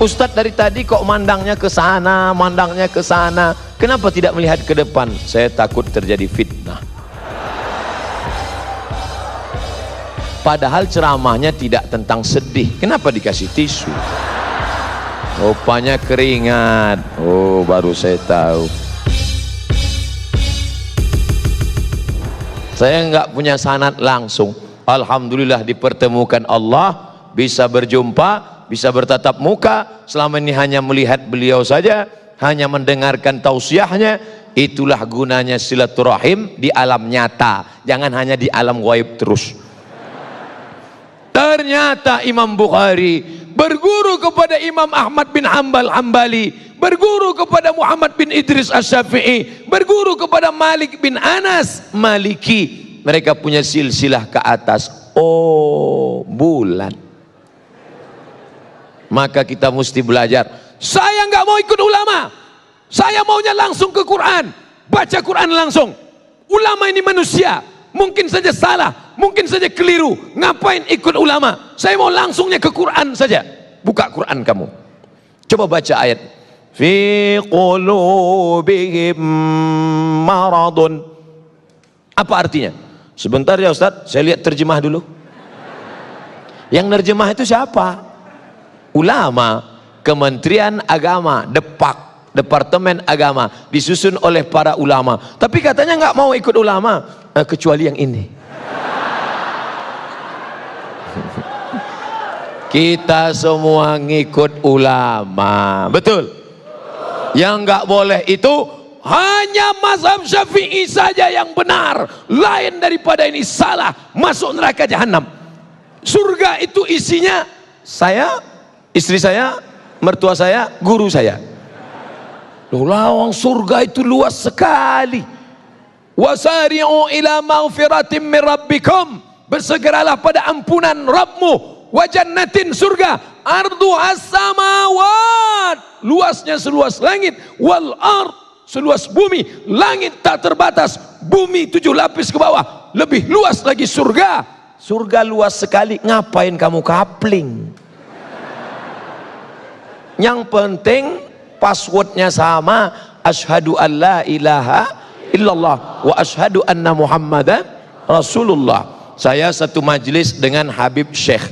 Ustadz dari tadi kok mandangnya ke sana, mandangnya ke sana. Kenapa tidak melihat ke depan? Saya takut terjadi fitnah. Padahal ceramahnya tidak tentang sedih. Kenapa dikasih tisu? Rupanya keringat. Oh, baru saya tahu. Saya nggak punya sanad langsung. Alhamdulillah dipertemukan Allah, bisa berjumpa, bisa bertatap muka. Selama ini hanya melihat beliau saja, hanya mendengarkan tausiahnya. Itulah gunanya silaturahim di alam nyata, jangan hanya di alam gaib terus. Ternyata Imam Bukhari berguru kepada Imam Ahmad bin Hanbal Hambali, berguru kepada Muhammad bin Idris Asy-Syafi'i, berguru kepada Malik bin Anas Maliki. Mereka punya silsilah ke atas. Oh, bulan. Maka kita mesti belajar. Saya nggak mau ikut ulama, saya maunya langsung ke Quran, baca Quran langsung. Ulama ini manusia, mungkin saja salah, mungkin saja keliru. Ngapain ikut ulama? Saya mau langsungnya ke Quran saja. Buka Quran kamu, coba baca ayat. Fi qulubihim maradun. Apa artinya? Sebentar ya Ustaz, saya lihat terjemah dulu. Yang nerjemah itu siapa? Ulama, Kementerian Agama, Departemen Agama, disusun oleh para ulama. Tapi katanya nggak mau ikut ulama, kecuali yang ini. Kita semua ngikut ulama, betul? Yang nggak boleh itu hanya mazhab Syafi'i saja yang benar, lain daripada ini salah, masuk neraka jahanam. Surga itu isinya saya, istri saya, mertua saya, guru saya. Loh, lawang surga itu luas sekali. Wasari'u ila maghfiratin min rabbikum, bersegeralah pada ampunan Rabbmu. Wa jannatin, surga, arduhas samawat, luasnya seluas langit, wal ard, seluas bumi. Langit tak terbatas, bumi 7 lapis ke bawah, lebih luas lagi surga. Surga luas sekali, ngapain kamu kapling? Yang penting passwordnya sama, asyhadu an la ilaha illallah wa asyhadu anna muhammadan rasulullah. Saya satu majelis dengan Habib Syekh,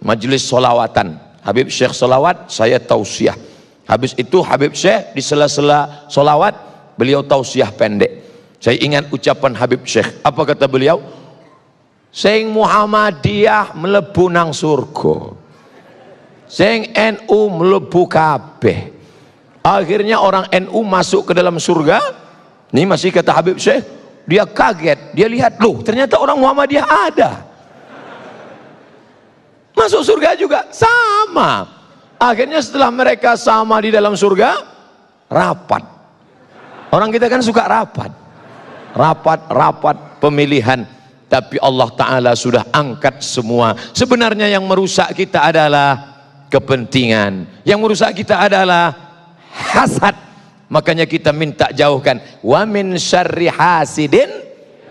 majelis solawatan. Habib Syekh solawat, saya tausiah. Habis itu Habib Syekh di sela-sela solawat, beliau tausiah pendek. Saya ingat ucapan Habib Syekh. Apa kata beliau? Sing Muhammadiyah mlebu nang surga, sing NU mlebu kabeh. Akhirnya orang NU masuk ke dalam surga. Ini masih kata Habib Syekh, dia kaget, dia lihat, loh ternyata orang Muhammadiyah ada. Masuk surga juga sama. Akhirnya setelah mereka sama di dalam surga, rapat. Orang kita kan suka rapat, rapat pemilihan. Tapi Allah Ta'ala sudah angkat semua. Sebenarnya yang merusak kita adalah kepentingan, yang merusak kita adalah hasad. Makanya kita minta jauhkan. Wa min syarri hasidin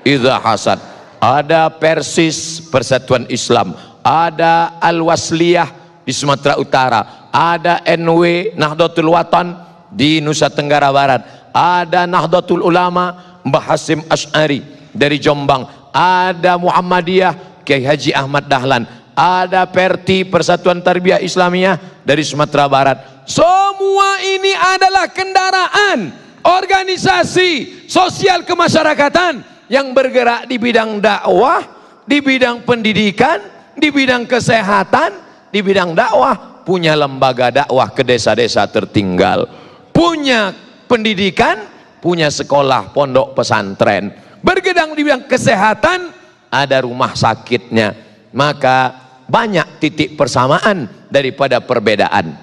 idza hasad. Ada Persis, Persatuan Islam, ada Al-Wasliyah di Sumatera Utara, ada NW Nahdlatul Watan di Nusa Tenggara Barat, ada Nahdlatul Ulama Mbah Hasyim Asy'ari dari Jombang, ada Muhammadiyah Kiai Haji Ahmad Dahlan, ada Perti, Persatuan Tarbiyah Islamiyah dari Sumatera Barat. Semua ini adalah kendaraan organisasi sosial kemasyarakatan yang bergerak di bidang dakwah, di bidang pendidikan, di bidang kesehatan, di bidang dakwah. Punya lembaga dakwah ke desa-desa tertinggal, punya pendidikan, punya sekolah pondok pesantren, bergedang di bidang kesehatan, ada rumah sakitnya. Maka banyak titik persamaan daripada perbedaan.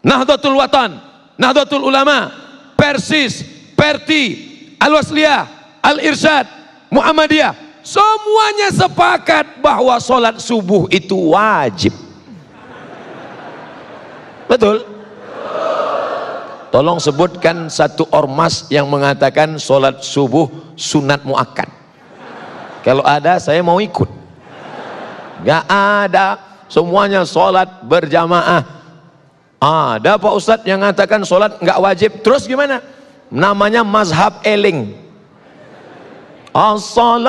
Nahdlatul Watan, Nahdlatul Ulama, Persis, Perti, Al-Wasliyah, Al-Irsyad, Muhammadiyah, semuanya sepakat bahwa sholat subuh itu wajib. Betul? Tolong sebutkan satu ormas yang mengatakan sholat subuh sunat muakkad. Kalau ada, saya mau ikut. Gak ada, semuanya sholat berjamaah. Ada Pak Ustadz yang mengatakan sholat nggak wajib. Terus gimana? Namanya mazhab eling. As-salatu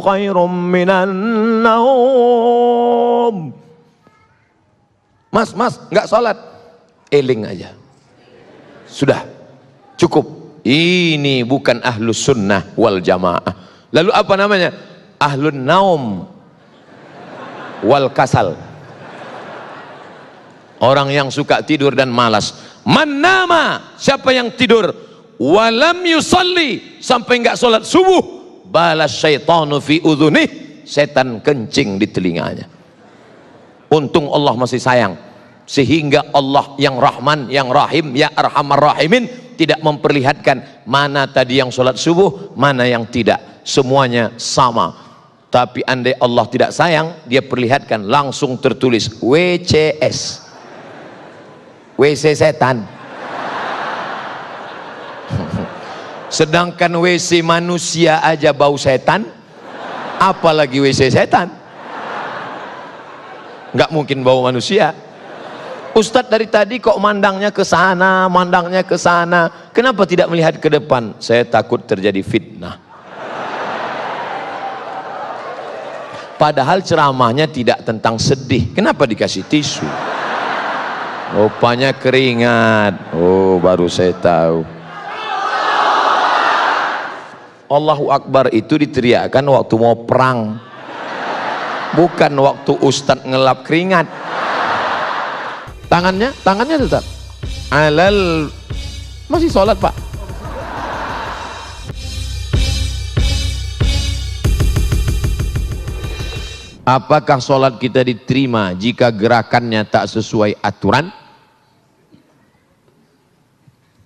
khairum minan naum. Mas, nggak sholat, eling aja. Sudah, cukup. Ini bukan ahlus sunnah wal jamaah. Lalu apa namanya? Ahlun naum wal kasal. Orang yang suka tidur dan malas. Man nama, siapa yang tidur walam yusalli, sampai enggak sholat subuh, balas syaitanu fi udhunih, setan kencing di telinganya. Untung Allah masih sayang, sehingga Allah yang Rahman, yang Rahim, ya Arhamar Rahimin tidak memperlihatkan mana tadi yang sholat subuh, mana yang tidak, semuanya sama. Tapi andai Allah tidak sayang, dia perlihatkan langsung tertulis WCS, WC setan. Sedangkan WC manusia aja bau setan, apalagi WC setan. Nggak mungkin bau manusia. Ustadz dari tadi kok mandangnya ke sana, mandangnya ke sana, kenapa tidak melihat ke depan? Saya takut terjadi fitnah. Padahal ceramahnya tidak tentang sedih, kenapa dikasih tisu? Rupanya keringat. Oh, baru saya tahu. Allahu Akbar itu diteriakkan waktu mau perang, bukan waktu ustadz ngelap keringat. Tangannya tetap alal. Masih sholat Pak. Apakah sholat kita diterima jika gerakannya tak sesuai aturan?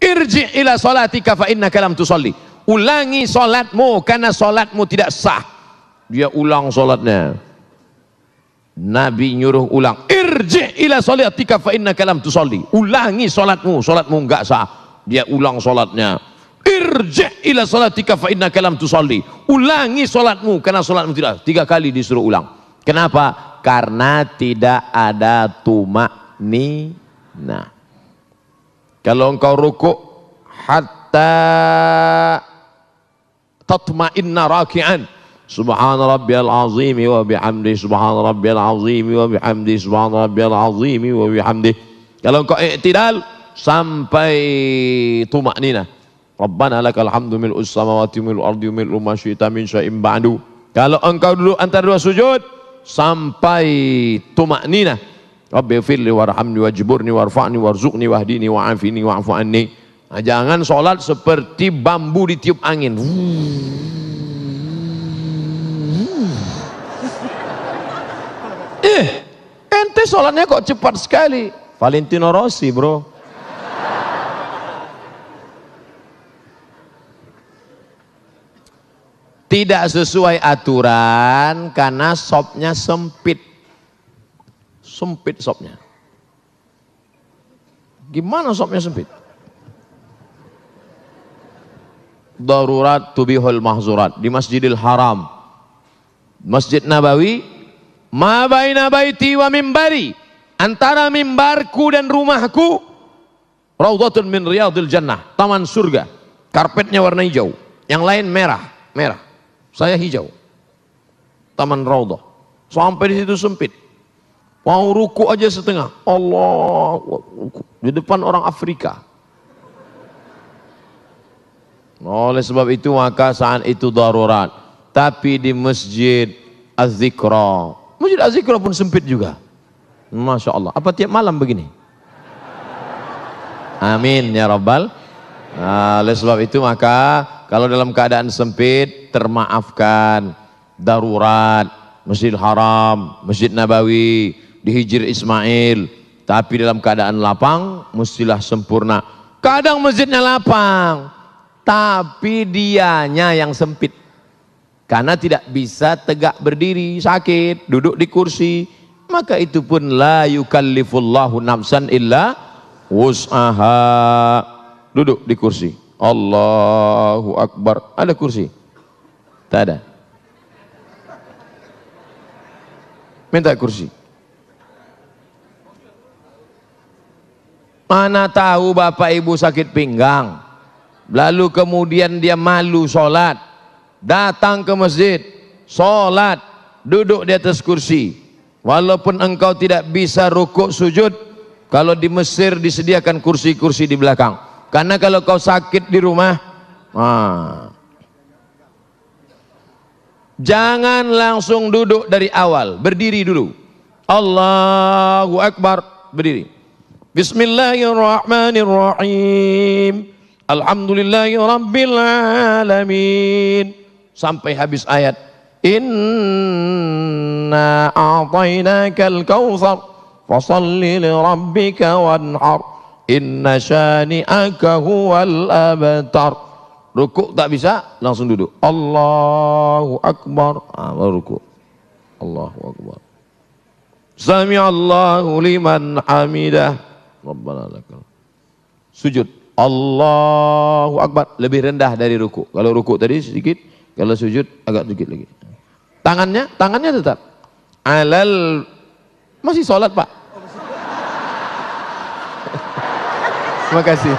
Irji ila sholatika fa innaka lam tusalli. Ulangi sholatmu karena sholatmu tidak sah. Dia ulang sholatnya. Nabi nyuruh ulang. Irji ila sholatika fa innaka lam tusalli. Ulangi sholatmu, sholatmu enggak sah. Dia ulang sholatnya. Irji ila sholatika fa innaka lam tusalli. Ulangi sholatmu karena sholatmu tidak. 3 kali disuruh ulang. Kenapa? Karena tidak ada tumakninah. Kalau engkau rukuk hatta tatma'inna raki'an, subhana rabbiyal azim wa bihamdi, subhana rabbiyal azim wa bihamdi, subhana rabbiyal azim wa bihamdi. Kalau engkau i'tidal sampai tumakninah, rabbana lakal hamdu mil'us samawati mil'ul ardi mil'u ma syi'ta min syai'in ba'du. Kalau engkau dulu antara 2 sujud sampai tumakninah, rabbi firli warhamni wajburni warfa'ni warzuqni wahdini wa'afini wa'fu anni. Nah, jangan sholat seperti bambu ditiup angin. Ente sholatnya kok cepat sekali. Valentino Rossi bro. Tidak sesuai aturan karena sopnya sempit. Sempit sopnya. Gimana sopnya sempit? Darurat tubihul mahzurat. Di Masjidil Haram, Masjid Nabawi, ma baina baiti wa mimbari, antara mimbarku dan rumahku, raudhatun min riyadil jannah, taman surga. Karpetnya warna hijau, yang lain merah, saya hijau. Taman raudhah. Sampai di situ sempit. Mau ruku aja setengah. Allah, di depan orang Afrika. Oleh sebab itu maka saat itu darurat. Tapi di Masjid Az-Zikra, Masjid Az-Zikra pun sempit juga. Masya Allah. Apa tiap malam begini? Amin ya Rabbal. Oleh sebab itu maka kalau dalam keadaan sempit, termaafkan. Darurat, Masjidil Haram, Masjid Nabawi, di Hijr Ismail. Tapi dalam keadaan lapang, mestilah sempurna. Kadang masjidnya lapang, tapi dianya yang sempit. Karena tidak bisa tegak berdiri, sakit, duduk di kursi. Maka itu pun la yukallifullahu nafsan illa wus'aha. Duduk di kursi. Allahu Akbar. Ada kursi? Tak ada. Minta kursi. Mana tahu bapak ibu sakit pinggang, lalu kemudian dia malu sholat, datang ke masjid, sholat, duduk di atas kursi. Walaupun engkau tidak bisa rukuk sujud, kalau di Mesir disediakan kursi-kursi di belakang. Karena kalau kau sakit di rumah, jangan langsung duduk dari awal, berdiri dulu. Allahu Akbar, berdiri. Bismillahirrahmanirrahim. Alhamdulillahi Rabbil Alamin. Sampai habis ayat. Inna a'tainakal kautsar fasalli li rabbika wanhar. Inna syani'aka huwal abtar. Rukuk tak bisa, langsung duduk. Allahu Akbar. Baru rukuk. Allahu Akbar. Sami'allahu liman hamidah. Rabbana lakal. Sujud. Allahu Akbar. Lebih rendah dari rukuk. Kalau rukuk tadi sedikit, kalau sujud agak sedikit lagi. Tangannya tetap. Alal. Masih sholat Pak. Terima kasih.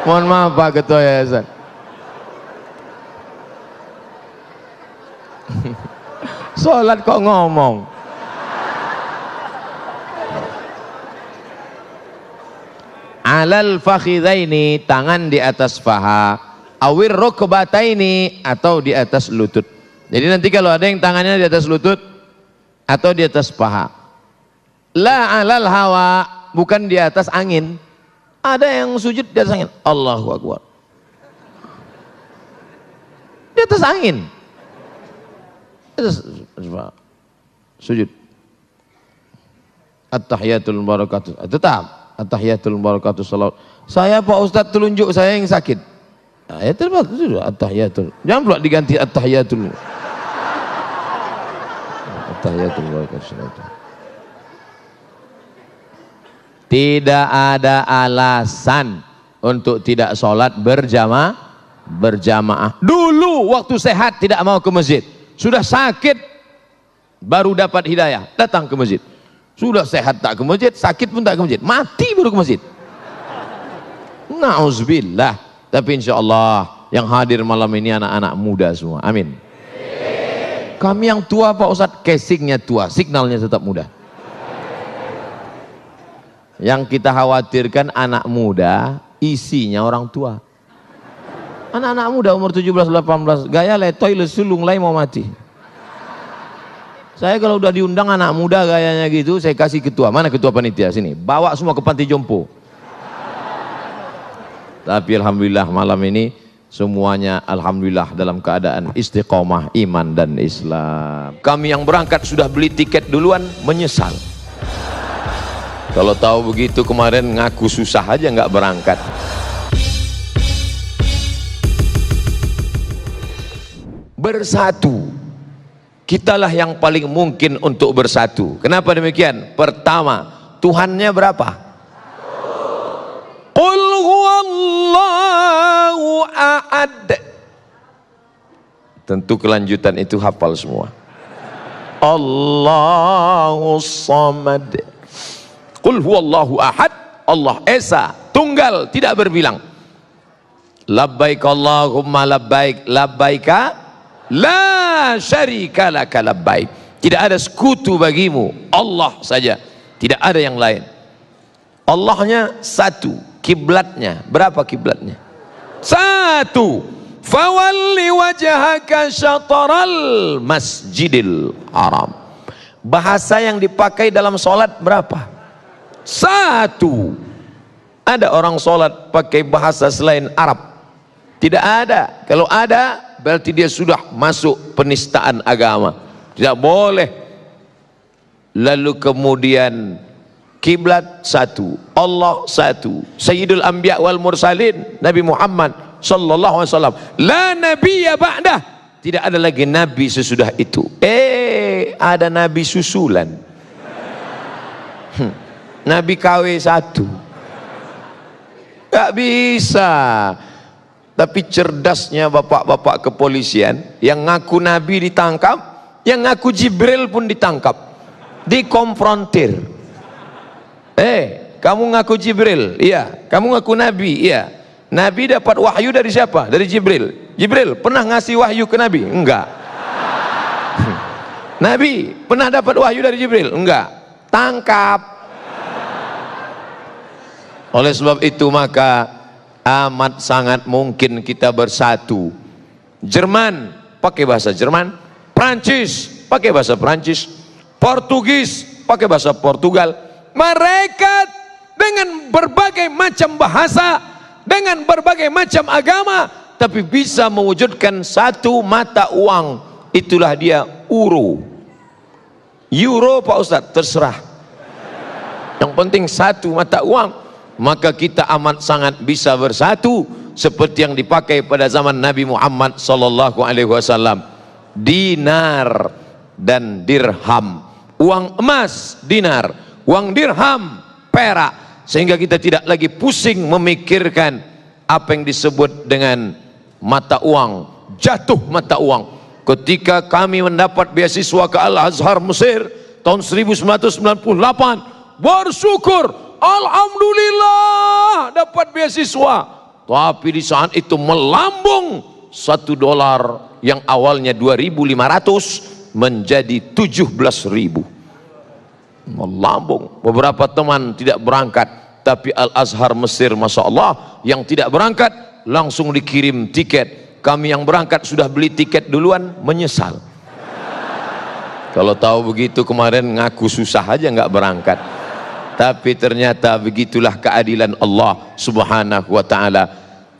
Mohon maaf Pak Ketua Yayasan. Sholat kok ngomong. Alal fakhidaini, tangan di atas paha. Awir rukbataini, atau di atas lutut. Jadi nanti kalau ada yang tangannya di atas lutut atau di atas paha. La alal hawa, bukan di atas angin. Ada yang sujud di atas angin. Allahu Akbar. Di atas angin. Sujud. At-tahiyatul barakatuh. Tetap. At-tahiyatul barakatuh salawat. Saya Pak Ustadz telunjuk saya yang sakit. Ya terus at-tahiyatul. Jangan pula diganti at-tahiyatul. At-tahiyatul barakatuh salawat. Tidak ada alasan untuk tidak sholat berjamaah. Dulu waktu sehat tidak mau ke masjid. Sudah sakit baru dapat hidayah, datang ke masjid. Sudah sehat tak ke masjid, sakit pun tak ke masjid, mati baru ke masjid. Na'udzubillah. Tapi insya Allah yang hadir malam ini anak-anak muda semua, amin. Kami yang tua Pak Ustadz, casingnya tua, signalnya tetap muda. Yang kita khawatirkan anak muda, isinya orang tua. Anak-anak muda umur 17-18, gaya letoy lesulung lai mau mati. Saya kalau udah diundang anak muda gayanya gitu, saya kasih ketua. Mana ketua panitia? Sini, bawa semua ke panti jompo. Tapi alhamdulillah malam ini semuanya alhamdulillah dalam keadaan istiqomah iman dan Islam. Kami yang berangkat sudah beli tiket duluan, menyesal. Kalau tahu begitu kemarin ngaku susah aja nggak berangkat. Bersatu, kitalah yang paling mungkin untuk bersatu. Kenapa demikian? Pertama, Tuhannya berapa? Qul huwallahu ahad. Tentu kelanjutan itu hafal semua. Allahus samad. Qul huwallahu ahad. Allah Esa, tunggal, tidak berbilang. Labbaik Allahumma labbaik, labbaika la syarika laka labbaik. Tidak ada sekutu bagimu, Allah saja, tidak ada yang lain. Allahnya satu, kiblatnya berapa kiblatnya? Satu. Fawalli wajhaka syataral masjidil haram. Bahasa yang dipakai dalam sholat berapa? Satu. Ada orang sholat pakai bahasa selain Arab? Tidak ada. Kalau ada, berarti dia sudah masuk penistaan agama. Tidak boleh. Lalu kemudian kiblat satu, Allah satu, Sayyidul Anbiya wal Mursalin, Nabi Muhammad sallallahu alaihi wasallam. La nabiyya ba'dah. Tidak ada lagi nabi sesudah itu. Ada nabi susulan. Nabi KW 1. Gak bisa. Tapi cerdasnya bapak-bapak kepolisian yang ngaku nabi ditangkap, yang ngaku Jibril pun ditangkap, dikonfrontir. Kamu ngaku Jibril? Iya. Kamu ngaku Nabi? Iya. Nabi dapat wahyu dari siapa? Dari Jibril. Jibril pernah ngasih wahyu ke Nabi? Enggak. Nabi pernah dapat wahyu dari Jibril? Enggak. Tangkap. Oleh sebab itu maka amat sangat mungkin kita bersatu. Jerman pakai bahasa Jerman, Prancis pakai bahasa Prancis, Portugis pakai bahasa Portugal. Mereka dengan berbagai macam bahasa, dengan berbagai macam agama, tapi bisa mewujudkan satu mata uang. Itulah dia euro. Euro Pak Ustadz, terserah. Yang penting satu mata uang. Maka kita amat sangat bisa bersatu seperti yang dipakai pada zaman Nabi Muhammad sallallahu alaihi wasallam. Dinar dan dirham. Uang emas dinar, uang dirham perak, sehingga kita tidak lagi pusing memikirkan apa yang disebut dengan mata uang, jatuh mata uang. Ketika kami mendapat beasiswa ke Al-Azhar Mesir tahun 1998, bersyukur, alhamdulillah dapat beasiswa. Tapi di saat itu melambung $1 yang awalnya 2.500 menjadi 17.000. Melambung. Beberapa teman tidak berangkat, tapi Al-Azhar Mesir Masya Allah yang tidak berangkat langsung dikirim tiket. Kami yang berangkat sudah beli tiket duluan, menyesal. Kalau tahu begitu kemarin ngaku susah aja nggak berangkat. Tapi ternyata begitulah keadilan Allah subhanahu wa ta'ala.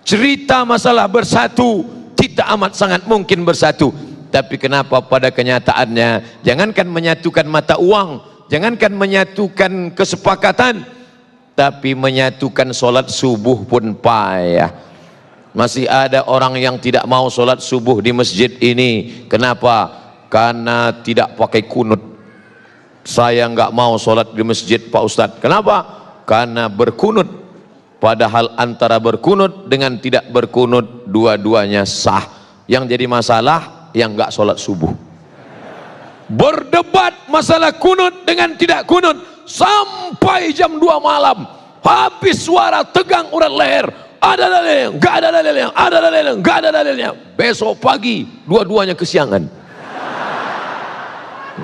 Cerita masalah bersatu, kita amat sangat mungkin bersatu. Tapi kenapa pada kenyataannya, jangankan menyatukan mata uang, jangankan menyatukan kesepakatan, tapi menyatukan sholat subuh pun payah. Masih ada orang yang tidak mau sholat subuh di masjid ini. Kenapa? Karena tidak pakai kunut. Saya nggak mau sholat di masjid Pak Ustadz. Kenapa? Karena berkunut. Padahal antara berkunut dengan tidak berkunut dua-duanya sah. Yang jadi masalah yang nggak sholat subuh. Berdebat masalah kunut dengan tidak kunut sampai jam 2 malam. Habis suara tegang urat leher. Ada dalilnya, nggak ada dalilnya, ada dalilnya, nggak ada dalilnya. Besok pagi dua-duanya kesiangan.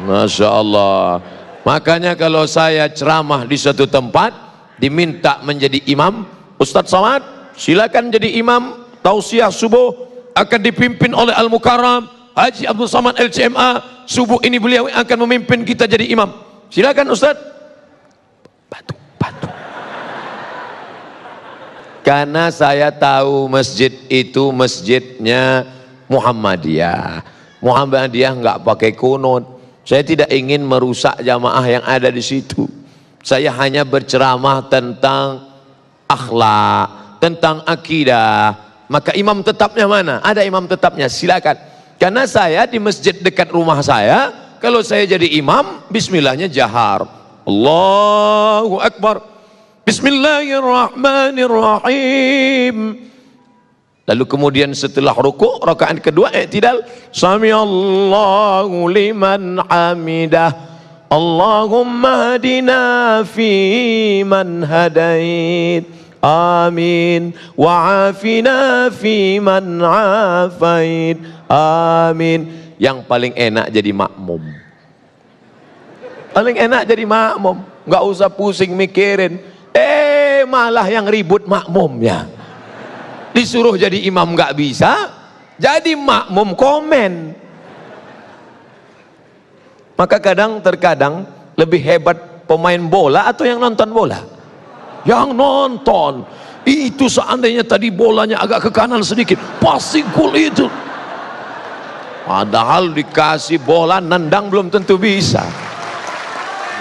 Masya Allah. Makanya kalau saya ceramah di suatu tempat diminta menjadi imam, Ustadz Somad silakan jadi imam. Tausiah subuh akan dipimpin oleh Al-Mukarram Haji Abdul Somad LCMA. Subuh ini beliau akan memimpin kita jadi imam. Silakan Ustadz. Batu. Karena saya tahu masjid itu masjidnya Muhammadiyah. Muhammadiyah nggak pakai kunut. Saya tidak ingin merusak jamaah yang ada di situ. Saya hanya berceramah tentang akhlak, tentang akidah. Maka imam tetapnya mana? Ada imam tetapnya, silakan. Karena saya di masjid dekat rumah saya, kalau saya jadi imam, bismillahnya jahar. Allahu Akbar. Bismillahirrahmanirrahim. Lalu kemudian setelah rukuk, rakaat kedua i'tidal, sami Allahu liman hamidah. Allahumma hadina fi man hadait. Amin. Wa afina fi man afait. Amin. Yang paling enak jadi makmum. Paling enak jadi makmum, enggak usah pusing mikirin. Malah yang ribut makmumnya. Disuruh jadi imam nggak bisa, jadi makmum komen. Maka terkadang lebih hebat pemain bola atau yang nonton bola? Yang nonton. Itu seandainya tadi bolanya agak ke kanan sedikit, pasti gol itu. Padahal dikasih bola nendang belum tentu bisa.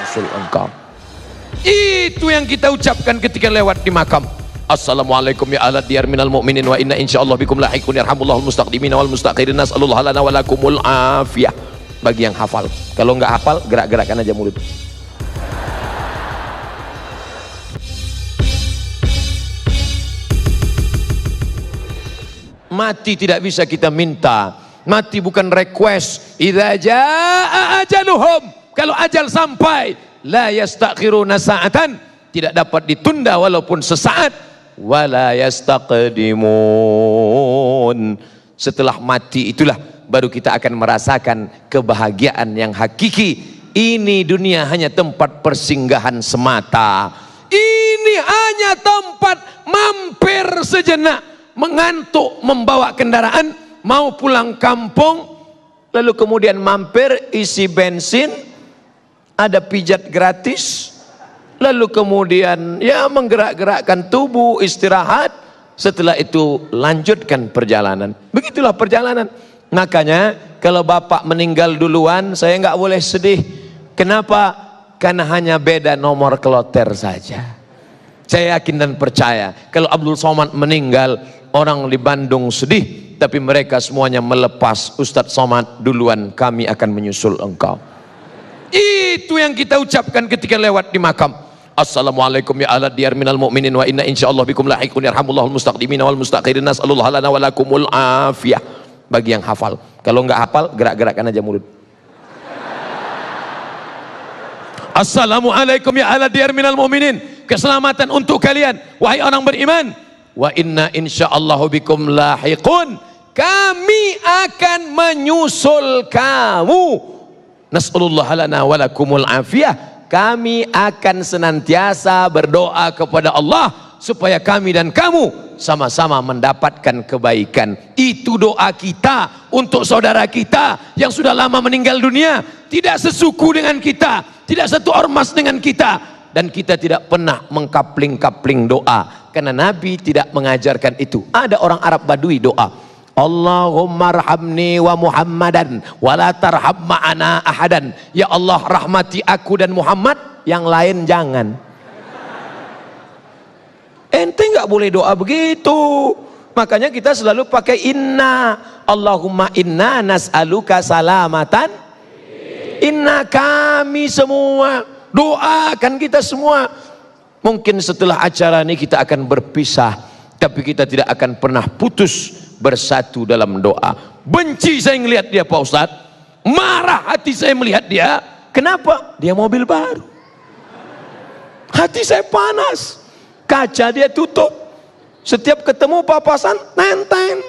Musul engkau. Itu yang kita ucapkan ketika lewat di makam. Assalamualaikum ya ahla diyar minal mu'minin wa inna insyaallah bikum lahiqun yarhamullahul mustaqdimin wal mustakhirin nas'alullah lana wa lakumul afiyah. Bagi yang hafal. Kalau enggak hafal, gerak-gerakkan aja mulut. Mati tidak bisa kita minta, Mati bukan request. Idza jaa ajaluhum, kalau ajal sampai, la yastakhiruna sa'atan, tidak dapat ditunda walaupun sesaat, wala yastaqdimun. Setelah mati itulah baru kita akan merasakan kebahagiaan yang hakiki. Ini dunia hanya tempat persinggahan semata. Ini hanya tempat mampir sejenak, mengantuk, membawa kendaraan, mau pulang kampung, lalu kemudian mampir isi bensin, ada pijat gratis, lalu kemudian ya menggerak-gerakkan tubuh, istirahat, setelah itu lanjutkan perjalanan. Begitulah perjalanan. Makanya kalau bapak meninggal duluan, saya nggak boleh sedih. Kenapa? Karena hanya beda nomor kloter saja. Saya yakin dan percaya kalau Abdul Somad meninggal, orang di Bandung sedih, tapi mereka semuanya melepas, Ustadz Somad duluan, kami akan menyusul engkau. Itu yang kita ucapkan ketika lewat di makam. Assalamualaikum ya ahla diyar minal mu'minin wa inna insyaallah bikum lahiqun yarhamullahul mustaqdimin wal mustakhirin, nas'alullah lana wa lakumul afiyah. Bagi yang hafal, kalau nggak hafal gerak-gerakkan aja mulut. Assalamualaikum ya ahla diyar minal mu'minin, keselamatan untuk kalian wahai orang beriman. Wa inna insyaallah bikum lahiqun, kami akan menyusul kamu. Nas'alullah lana wa lakumul afiyah, kami akan senantiasa berdoa kepada Allah supaya kami dan kamu sama-sama mendapatkan kebaikan. Itu doa kita untuk saudara kita yang sudah lama meninggal dunia, tidak sesuku dengan kita, tidak satu ormas dengan kita, dan kita tidak pernah mengkapling-kapling doa karena Nabi tidak mengajarkan itu. Ada orang Arab Badui doa, Allahumma arhamni wa Muhammadan wa la tarham ma'ana ahadan. Ya Allah, rahmati aku dan Muhammad, yang lain jangan. Ente nggak boleh doa begitu. Makanya kita selalu pakai inna. Allahumma inna nas'aluka salamatan. Inna, kami semua, doakan kita semua. Mungkin setelah acara ini kita akan berpisah, tapi kita tidak akan pernah putus bersatu dalam doa. Benci saya melihat dia Pak Ustadz, marah hati saya melihat dia. Kenapa? Dia mobil baru, hati saya panas, kaca dia tutup, setiap ketemu papasan nenteng.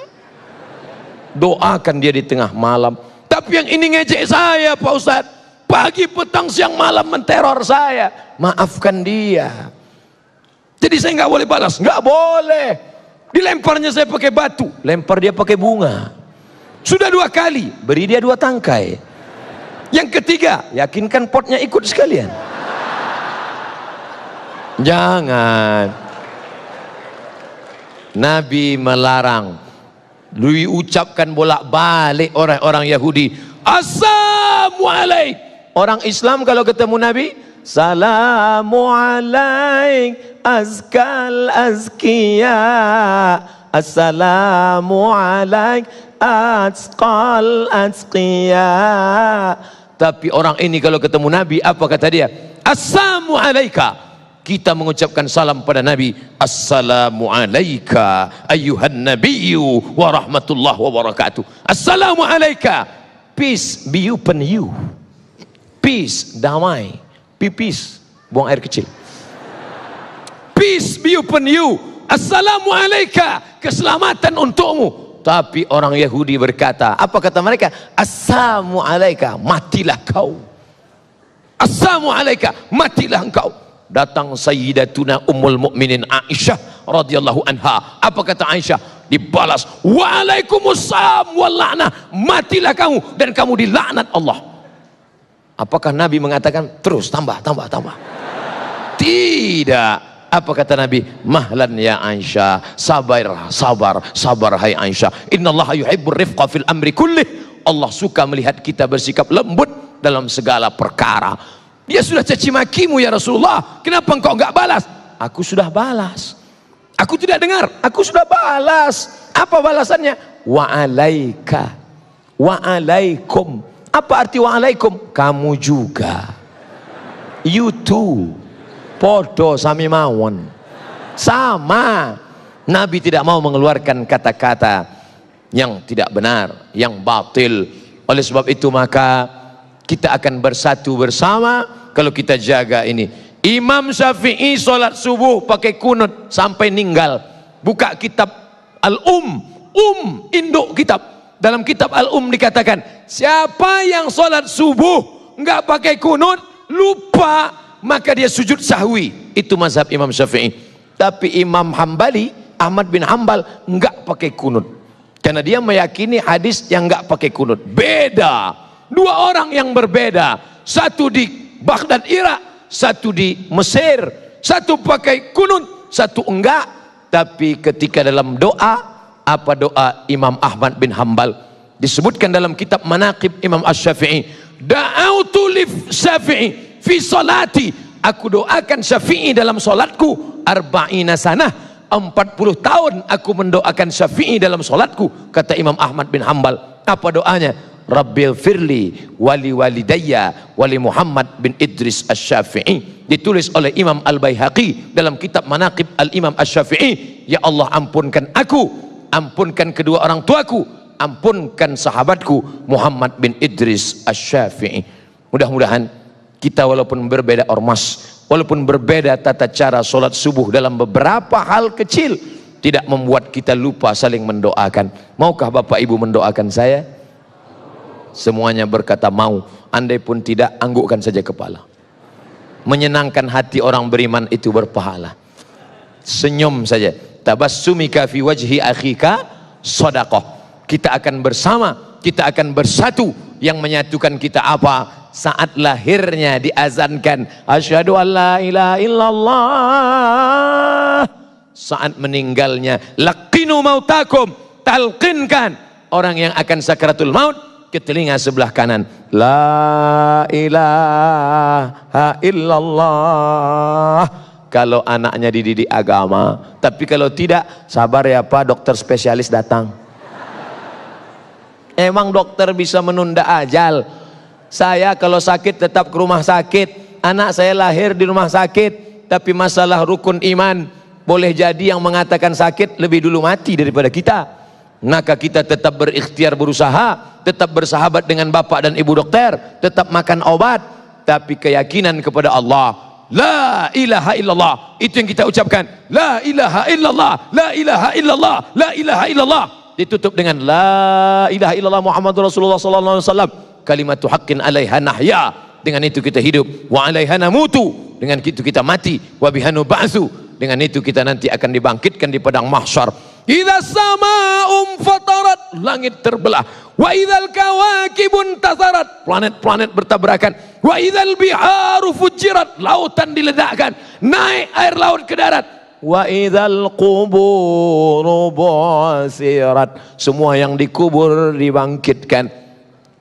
Doakan dia di tengah malam. Tapi yang ini ngejek saya Pak Ustadz, pagi petang siang malam menteror saya, maafkan dia. Jadi saya nggak boleh balas, nggak boleh. Dilemparnya saya pakai batu, lempar dia pakai bunga. Sudah 2 kali, beri dia 2 tangkai. Yang ketiga, yakinkan potnya ikut sekalian. Jangan. Nabi melarang. Lui ucapkan bolak-balik orang-orang Yahudi, Assalamualaikum. Orang Islam kalau ketemu Nabi, Salamu alaik azkal azkiya, Assalamu alaik azkal azkiya. Tapi orang ini kalau ketemu Nabi, apa kata dia? Assalamu alaika. Kita mengucapkan salam pada Nabi, Assalamu alaika ayyuhan nabiyyu wa rahmatullah wa barakatuh. Assalamu alaika, peace be upon you. Peace, damai. Pipis, buang air kecil. Peace be upon you. Assalamu alaika, keselamatan untukmu. Tapi orang Yahudi berkata, apa kata mereka? Assalamu alaika, matilah kau. Assalamu alaika, matilah engkau. Datang Sayyidatuna Ummul Mukminin Aisyah radhiyallahu anha. Apa kata Aisyah? Dibalas, Waalaikumsalam wal la'nah, matilah kamu dan kamu dilaknat Allah. Apakah Nabi mengatakan terus tambah? Tidak. Apa kata Nabi? Mahlan ya Aisyah, sabar hai Aisyah. Innallaha yuhibbur rifqa fil amri kullih. Allah suka melihat kita bersikap lembut dalam segala perkara. Dia sudah caci makimu ya Rasulullah, kenapa engkau enggak balas? Aku sudah balas. Aku tidak dengar, aku sudah balas. Apa balasannya? Wa alaika, wa alaikum. Apa arti wa alaikum? Kamu juga, you too. Podo sami mawon, sama. Nabi tidak mau mengeluarkan kata-kata yang tidak benar, yang batil. Oleh sebab itu maka kita akan bersatu bersama kalau kita jaga ini. Imam Syafi'i sholat subuh pakai kunut sampai meninggal. Buka kitab induk kitab. Dalam kitab Al-Um dikatakan, siapa yang sholat subuh nggak pakai kunut, lupa, maka dia sujud sahwi. Itu mazhab Imam Syafi'i. Tapi Imam Hambali, Ahmad bin Hambal, nggak pakai kunut. Karena dia meyakini hadis yang nggak pakai kunut. Beda. Dua orang yang berbeda. Satu di Baghdad, Irak. Satu di Mesir. Satu pakai kunut, satu enggak. Tapi ketika dalam doa, apa doa Imam Ahmad bin Hambal? Disebutkan dalam kitab Manaqib Imam Asy-Syafi'i. Da'autu li Syafi'i fi salati. Aku doakan Syafi'i dalam salatku 40 sanah. 40 tahun aku mendoakan Syafi'i dalam solatku, kata Imam Ahmad bin Hambal. Apa doanya? Rabbil firli wali walidayya wali Muhammad bin Idris Asy-Syafi'i. Ditulis oleh Imam Al-Baihaqi dalam kitab Manaqib Al-Imam Asy-Syafi'i. Ya Allah, ampunkan aku, ampunkan kedua orang tuaku, ampunkan sahabatku Muhammad bin Idris Asy-Syafi'i. Mudah-mudahan kita walaupun berbeda ormas, walaupun berbeda tata cara sholat subuh dalam beberapa hal kecil, tidak membuat kita lupa saling mendoakan. Maukah Bapak Ibu mendoakan saya? Semuanya berkata mau. Andai pun tidak, anggukkan saja kepala. Menyenangkan hati orang beriman itu berpahala. Senyum saja. Tabassumika fi wajhi akhika shadaqah. Kita akan bersama, kita akan bersatu. Yang menyatukan kita apa? Saat lahirnya diazankan asyhadu an la ilaha illallah. Saat meninggalnya laqinu mautakum, talqinkan orang yang akan sakaratul maut ke telinga sebelah kanan, la ilaha illallah. Kalau anaknya dididik agama. Tapi kalau tidak, sabar ya Pak, dokter spesialis datang. Emang dokter bisa menunda ajal? Saya kalau sakit tetap ke rumah sakit. Anak saya lahir di rumah sakit. Tapi masalah rukun iman, boleh jadi yang mengatakan sakit lebih dulu mati daripada kita. Maka kita tetap berikhtiar berusaha, tetap bersahabat dengan bapak dan ibu dokter, tetap makan obat. Tapi keyakinan kepada Allah, la ilaha illallah, itu yang kita ucapkan. La ilaha illallah, la ilaha illallah, la ilaha illallah. Ditutup dengan la ilaha illallah Muhammadur Rasulullah sallallahu alaihi wasallam. Kalimatu haqqin alaiha nahya. Dengan itu kita hidup. Wa alaiha namutu. Dengan itu kita mati. Wa bihanu ba'su. Dengan itu kita nanti akan dibangkitkan di padang mahsyar. Idza sama'um fatarat, langit terbelah. Wa idzal kawakibun tasarat, planet-planet bertabrakan. Wa idzal biharu fujirat, lautan diledakkan. Naik air laut ke darat. Wa idzal quburu bu'sirat, semua yang dikubur dibangkitkan.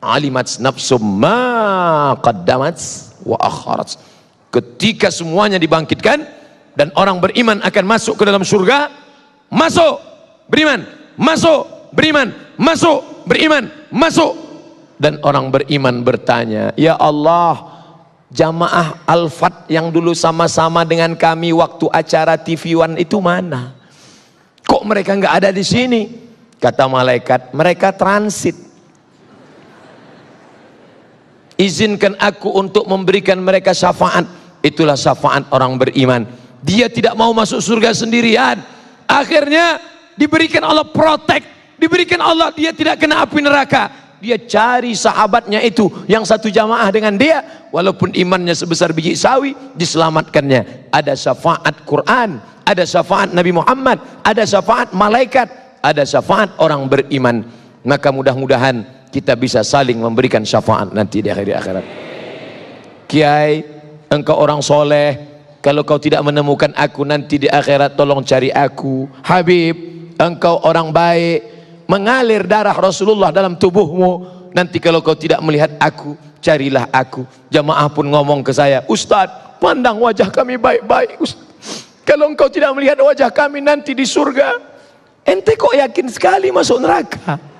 Alimat nafsum ma qaddamat wa akharat. Ketika semuanya dibangkitkan dan orang beriman akan masuk ke dalam surga, masuk beriman, masuk beriman, masuk beriman, masuk. Dan orang beriman bertanya, ya Allah, jamaah Al-Fat yang dulu sama-sama dengan kami waktu acara TV One itu mana? Kok mereka nggak ada di sini? Kata malaikat, mereka transit. Izinkan aku untuk memberikan mereka syafaat. Itulah syafaat orang beriman. Dia tidak mau masuk surga sendirian. Akhirnya diberikan Allah protect, diberikan Allah dia tidak kena api neraka. Dia cari sahabatnya itu yang satu jamaah dengan dia, walaupun imannya sebesar biji sawi, diselamatkannya. Ada syafaat Quran, ada syafaat Nabi Muhammad, ada syafaat malaikat, ada syafaat orang beriman. Maka mudah-mudahan kita bisa saling memberikan syafaat nanti di akhirat. Kiai, engkau orang soleh, kalau kau tidak menemukan aku nanti di akhirat, tolong cari aku. Habib, engkau orang baik, mengalir darah Rasulullah dalam tubuhmu, nanti kalau kau tidak melihat aku, carilah aku. Jamaah pun ngomong ke saya, Ustadz, pandang wajah kami baik-baik, kalau engkau tidak melihat wajah kami nanti di surga, ente kok yakin sekali masuk neraka?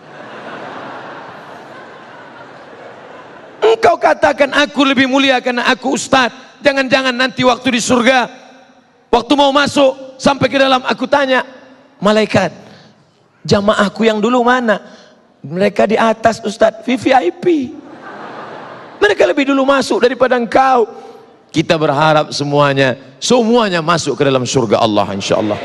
Engkau katakan aku lebih mulia karena aku Ustadz. Jangan-jangan nanti waktu di surga, waktu mau masuk sampai ke dalam, aku tanya malaikat, Jamaahku yang dulu mana? Mereka di atas Ustadz, VVIP. Mereka lebih dulu masuk daripada engkau. Kita berharap semuanya masuk ke dalam surga Allah insyaallah.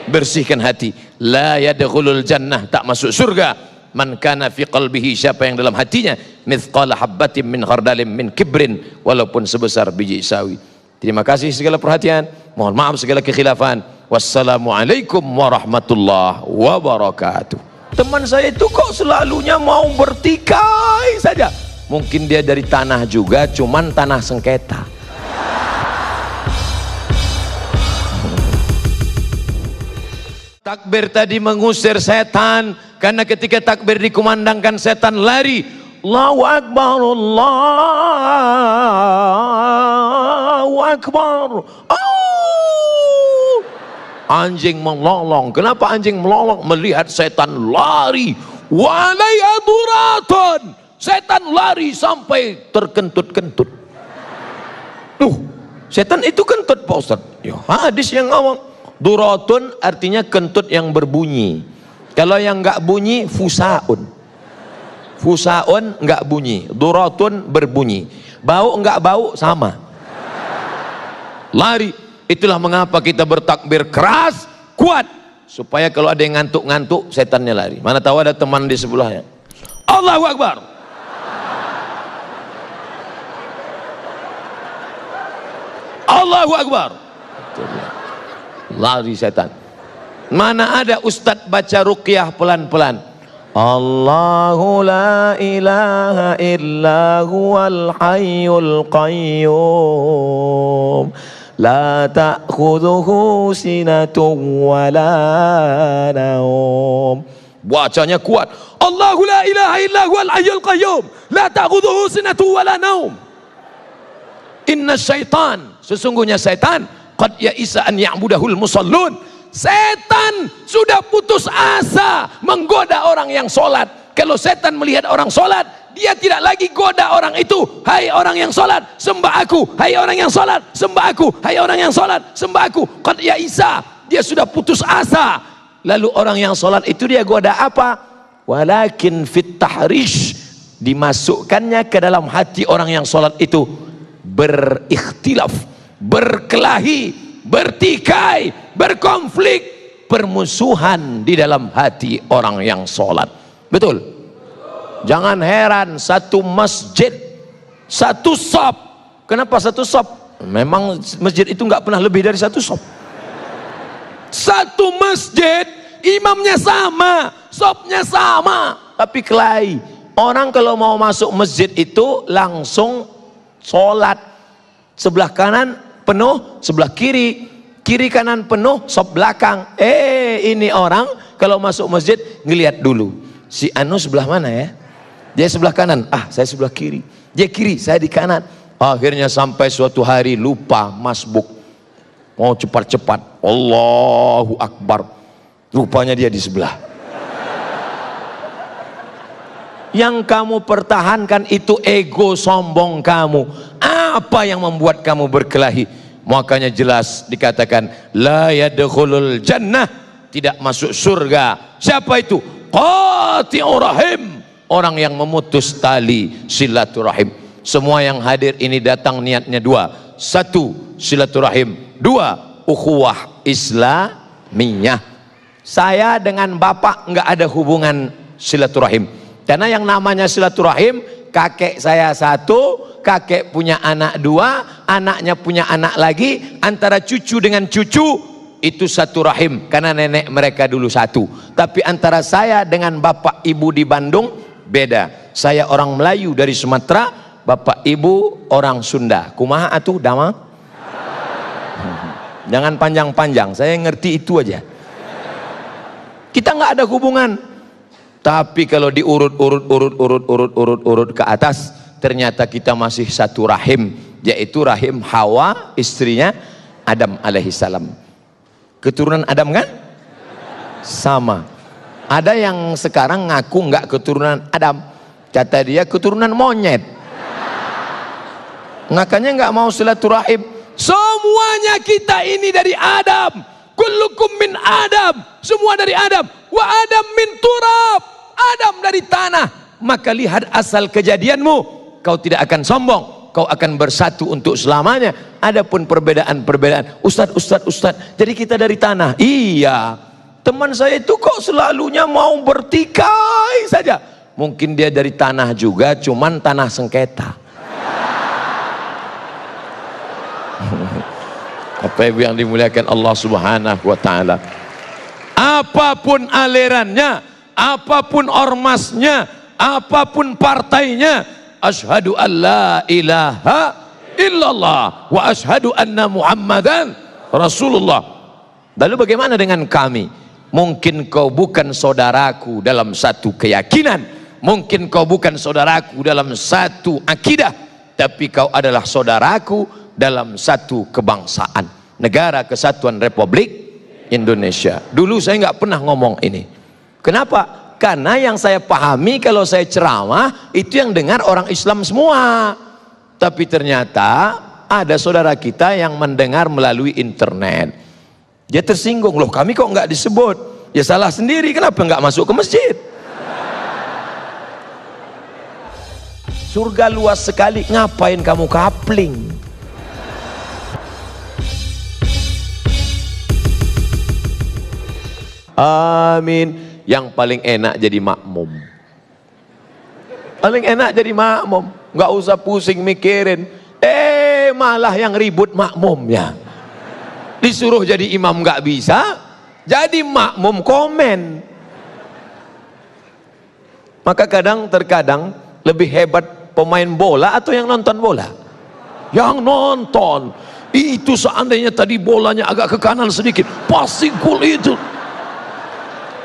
Bersihkan hati. La yadkhulul jannah, tak masuk surga. Man kana fi qalbihi, siapa yang dalam hatinya mithqala habbatin min khardalin min kibrin, walaupun sebesar biji sawi. Terima kasih segala perhatian. Mohon maaf segala kekhilafan. Wassalamualaikum warahmatullahi wabarakatuh. Teman saya itu kok selalunya mau bertikai saja. Mungkin dia dari tanah juga, cuman tanah sengketa. Takbir tadi mengusir setan, karena ketika takbir dikumandangkan setan lari. Allahu Akbar, Allahu Akbar. Oh! Anjing melolong. Kenapa anjing melolong? Melihat setan lari. Walaya duraton. Setan lari sampai terkentut-kentut. Setan itu kentut Pak Ustaz. Ya, hadis yang ngomong. Duratun artinya kentut yang berbunyi. Kalau yang enggak bunyi, fusaun. Fusaun enggak bunyi, duratun berbunyi. Bau enggak bau, sama. Lari. Itulah mengapa kita bertakbir keras, kuat, supaya kalau ada yang ngantuk-ngantuk, setannya lari. Mana tahu ada teman di sebelahnya. Allahu Akbar. Allahu Akbar. Lari setan. Mana ada ustadz baca ruqyah pelan-pelan. Allahu la ilaha illa huwal hayyul qayyum la ta'khudhuhu sinatun wa la naum. Bacanya kuat. Allahu la ilaha illa huwal hayyul qayyum la ta'khudhuhu sinatun wa la naum. Inna syaitan, sesungguhnya setan, qad ya'isa an ya'budahul musallun. Setan sudah putus asa menggoda orang yang sholat. Kalau setan melihat orang sholat, dia tidak lagi goda orang itu. Hai orang yang sholat, sembah aku. Hai orang yang sholat, sembah aku. Hai orang yang sholat, sembah aku. Qad ya'isa, dia sudah putus asa. Lalu orang yang sholat itu dia goda apa? Walakin fit tahrish, dimasukkannya ke dalam hati orang yang sholat itu berikhtilaf, berkelahi, bertikai, berkonflik, permusuhan di dalam hati orang yang sholat. Betul? Jangan heran satu masjid, satu shop. Kenapa satu shop? Memang masjid itu nggak pernah lebih dari satu shop. Satu masjid, imamnya sama, shopnya sama, tapi kelahi. Orang kalau mau masuk masjid itu langsung sholat, sebelah kanan penuh, sebelah kiri, kiri kanan penuh, shop belakang. Ini orang kalau masuk masjid ngelihat dulu, si Anu sebelah mana ya? Dia sebelah kanan, saya sebelah kiri. Dia kiri, saya di kanan. Akhirnya sampai suatu hari lupa masbuk, mau cepat-cepat, Allahu Akbar, rupanya dia di sebelah. Yang kamu pertahankan itu ego sombong kamu. Apa yang membuat kamu berkelahi? Makanya jelas dikatakan la yadkhulul jannah, tidak masuk surga. Siapa itu? Qati'ur rahim, orang yang memutus tali silaturahim. Semua yang hadir ini datang niatnya dua. Satu, silaturahim. Dua, ukhuwah islamiyah. Saya dengan bapak nggak ada hubungan silaturahim. Karena yang namanya silaturahim, kakek saya satu, kakek punya anak dua, anaknya punya anak lagi, antara cucu dengan cucu itu satu rahim, karena nenek mereka dulu satu. Tapi antara saya dengan bapak ibu di Bandung beda. Saya orang Melayu dari Sumatera, bapak ibu orang Sunda. Kumaha atuh dama? Jangan panjang-panjang, saya ngerti itu aja. Kita nggak ada hubungan. Tapi kalau diurut ke atas, ternyata kita masih satu rahim, yaitu rahim Hawa, istrinya Adam alaihissalam. Keturunan Adam kan? Sama. Ada yang sekarang ngaku nggak keturunan Adam, kata dia keturunan monyet. Makanya nggak mau silaturahim. Semuanya kita ini dari Adam. Kullukum min Adam, semua dari Adam. Wa Adam min turab, Adam dari tanah. Maka lihat asal kejadianmu, kau tidak akan sombong, kau akan bersatu untuk selamanya. Adapun perbedaan-perbedaan, Ustaz, jadi kita dari tanah. Iya, teman saya itu kok selalunya mau bertikai saja. Mungkin dia dari tanah juga, cuman tanah sengketa. Bapak Ibu yang dimuliakan Allah Subhanahu wa taala. Apapun alirannya, apapun ormasnya, apapun partainya, asyhadu an la ilaha illallah wa asyhadu anna Muhammadan Rasulullah. Lalu bagaimana dengan kami? Mungkin kau bukan saudaraku dalam satu keyakinan, mungkin kau bukan saudaraku dalam satu akidah, tapi kau adalah saudaraku dalam satu kebangsaan, Negara Kesatuan Republik Indonesia. Dulu saya nggak pernah ngomong ini. Kenapa? Karena yang saya pahami kalau saya ceramah itu yang dengar orang Islam semua. Tapi ternyata ada saudara kita yang mendengar melalui internet. Dia tersinggung, loh kami kok nggak disebut? Ya salah sendiri, kenapa nggak masuk ke masjid? Surga luas sekali, ngapain kamu kapling? Amin. Yang paling enak jadi makmum. Paling enak jadi makmum, nggak usah pusing mikirin. Malah yang ribut makmumnya. Disuruh jadi imam nggak bisa, jadi makmum komen. Maka terkadang lebih hebat pemain bola atau yang nonton bola? Yang nonton. Itu seandainya tadi bolanya agak ke kanan sedikit, pasti gol itu.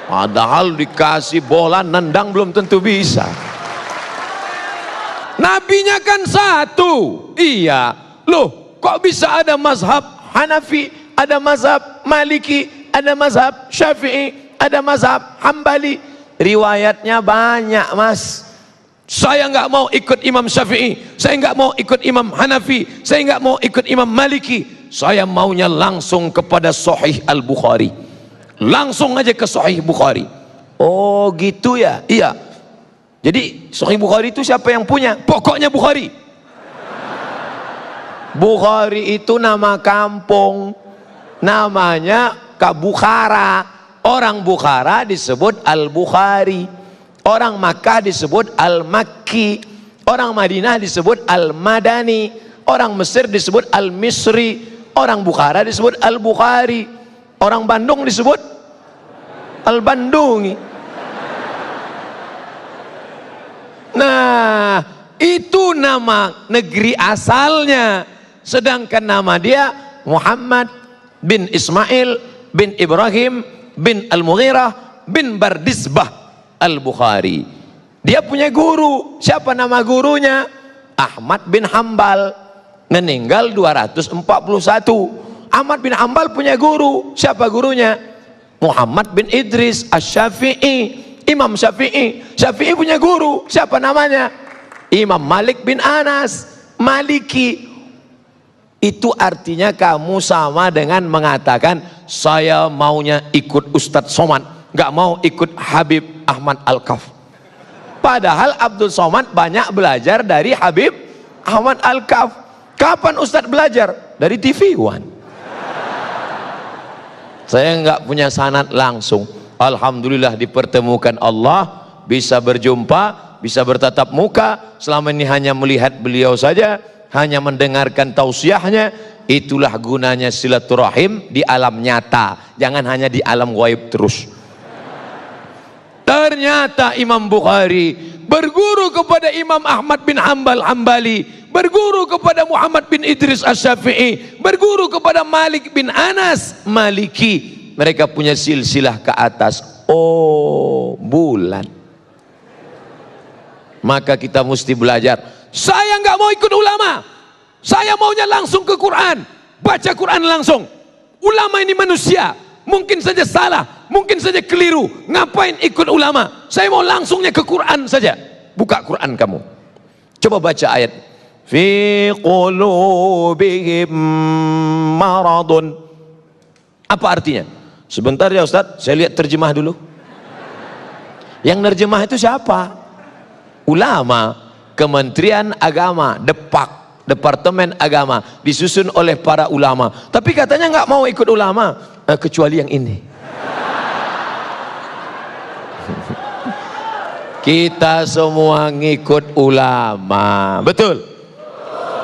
Padahal dikasih bola nendang belum tentu bisa. Nabinya kan satu. Iya. Loh, kok bisa ada mazhab Hanafi, ada mazhab Maliki, ada mazhab Syafi'i, ada mazhab Hambali? Riwayatnya banyak, Mas. Saya nggak mau ikut Imam Syafi'i, saya nggak mau ikut Imam Hanafi, saya nggak mau ikut Imam Maliki. Saya maunya langsung kepada Sahih Al-Bukhari. Langsung aja ke Sahih Bukhari. Oh gitu ya? Iya. Jadi Sahih Bukhari itu siapa yang punya? Pokoknya Bukhari. Bukhari itu nama kampung, namanya Bukhara. Orang Bukhara disebut Al-Bukhari, orang Makkah disebut Al-Makki, orang Madinah disebut Al-Madani, orang Mesir disebut Al-Misri, orang Bukhara disebut Al-Bukhari, orang Bandung disebut Al-Bandungi. Nah, itu nama negeri asalnya. Sedangkan nama dia Muhammad bin Ismail bin Ibrahim bin Al-Mughirah bin Bardisbah Al-Bukhari. Dia punya guru. Siapa nama gurunya? Ahmad bin Hambal, meninggal 241. Ahmad bin Hambal punya guru. Siapa gurunya? Muhammad bin Idris Asy-Syafi'i, Imam Syafi'i. Syafi'i punya guru. Siapa namanya? Imam Malik bin Anas Maliki. Itu artinya kamu sama dengan mengatakan saya maunya ikut Ustadz Somad, nggak mau ikut Habib Ahmad Al-Kaf. Padahal Abdul Somad banyak belajar dari Habib Ahmad Al-Kaf. Kapan Ustadz belajar? Dari TV One. Saya nggak punya sanad langsung. Alhamdulillah dipertemukan Allah, bisa berjumpa, bisa bertatap muka. Selama ini hanya melihat beliau saja, hanya mendengarkan tausiahnya. Itulah gunanya silaturahim di alam nyata, jangan hanya di alam gaib terus. Ternyata Imam Bukhari berguru kepada Imam Ahmad bin Hambal Hambali, berguru kepada Muhammad bin Idris Asy-Syafi'i, berguru kepada Malik bin Anas Maliki. Mereka punya silsilah ke atas. Oh, bulan. Maka kita mesti belajar. Saya nggak mau ikut ulama, saya maunya langsung ke Quran, baca Quran langsung. Ulama ini manusia, mungkin saja salah, mungkin saja keliru. Ngapain ikut ulama? Saya mau langsungnya ke Quran saja. Buka Quran kamu, coba baca ayat fi qulubihim maradun. Apa artinya? Sebentar ya Ustaz, saya lihat terjemah dulu. Yang nerjemah itu siapa? Ulama, Kementerian Agama, Departemen Agama, disusun oleh para ulama. Tapi katanya nggak mau ikut ulama, kecuali yang ini. Kita semua ngikut ulama, betul?